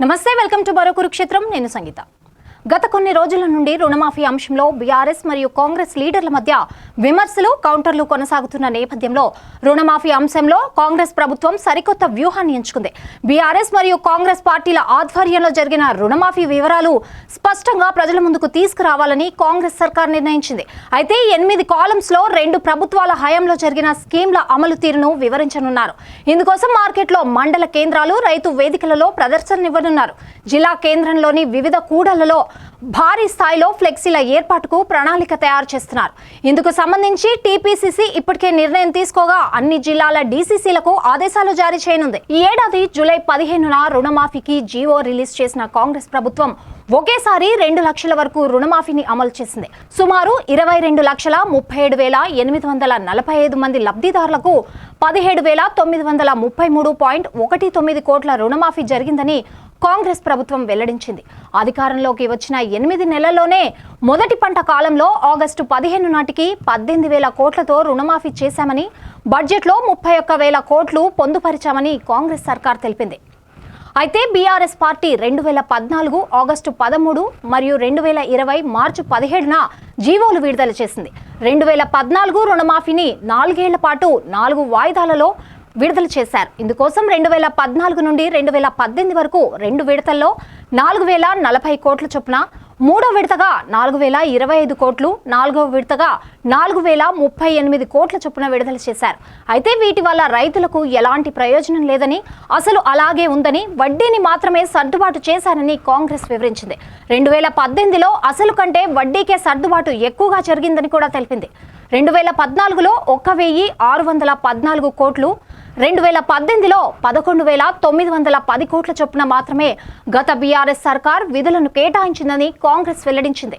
నమస్తే, welcome to మరో కురుక్షేత్రం. నేను సంగీత. గత కొన్ని రోజుల నుండి రుణమాఫీ అంశంలో బీఆర్ఎస్ మరియు కాంగ్రెస్ లీడర్ల మధ్య విమర్శలు, కౌంటర్లు కొనసాగుతున్న నేపథ్యంలో రుణమాఫీ అంశంలో కాంగ్రెస్ ప్రభుత్వం సరికొత్త వ్యూహాన్ని ఎంచుకుంది. బీఆర్ఎస్ మరియు కాంగ్రెస్ పార్టీల ఆధ్వర్యంలో జరిగిన రుణమాఫీ వివరాలు స్పష్టంగా ప్రజల ముందుకు తీసుకురావాలని కాంగ్రెస్ సర్కార్ నిర్ణయించింది. అయితే 8 కాలమ్స్ లో 2 ప్రభుత్వాల హయాంలో జరిగిన స్కీమ్ల అమలు తీరును వివరించనున్నారు. ఇందుకోసం మార్కెట్లో మండల కేంద్రాలు, రైతు వేదికలలో ప్రదర్శననివ్వనున్నారు. జిల్లా కేంద్రంలోని వివిధ కూడళ్లలో భారీ స్థాయిలో ఫ్లెక్సీల ఏర్పాటుకు ప్రణాళిక తయారు చేస్తున్నారు. ఇందుకు సంబంధించి టీపీసీసీ ఇప్పటికే నిర్ణయం తీసుకోగా అన్ని జిల్లాల డీసీసీలకు ఆదేశాలు జారీ చేయనుంది. ఈ ఏడాది జూలై 15న రుణమాఫీకి జీవో రిలీజ్ చేసిన కాంగ్రెస్ ప్రభుత్వం ఒకేసారి 2 లక్షల వరకు రుణమాఫీని అమలు చేసింది. సుమారు 22,37,845 మంది లబ్ధిదారులకు 17,933.19 కోట్ల రుణమాఫీ జరిగిందని కాంగ్రెస్ ప్రభుత్వం వెల్లడించింది. అధికారంలోకి వచ్చిన 8 నెలల్లోనే మొదటి పంట కాలంలో ఆగస్టు 15 నాటికి 18,000 కోట్లతో రుణమాఫీ చేశామని, బడ్జెట్లో 31,000 కోట్లు పొందుపరిచామని కాంగ్రెస్ సర్కార్ తెలిపింది. అయితే బీఆర్ఎస్ పార్టీ 2014 ఆగస్టు 13 మరియు 2020 మార్చి 17న జీవోలు విడుదల చేసింది. 2014 రుణమాఫీని 4 ఏళ్ల పాటు 4 వాయిదాలలో విడుదల చేశారు. ఇందుకోసం 2014 నుండి 2018 వరకు 2 విడతల్లో 4,040 కోట్ల చొప్పున, 3వ విడతగా 4,025 కోట్లు, 4వ విడతగా 4,038 కోట్ల చొప్పున విడుదల చేశారు. అయితే వీటి వల్ల రైతులకు ఎలాంటి ప్రయోజనం లేదని, అసలు అలాగే ఉందని, వడ్డీని మాత్రమే సర్దుబాటు చేశారని కాంగ్రెస్ వివరించింది. 2018లో అసలు కంటే వడ్డీకే సర్దుబాటు ఎక్కువగా జరిగిందని కూడా తెలిపింది. 2014లో 1,614 కోట్లు, 2018లో 11,910 కోట్ల చొప్పున మాత్రమే గత బీఆర్ఎస్ సర్కార్ విధులను కేటాయించిందని కాంగ్రెస్ వెల్లడించింది.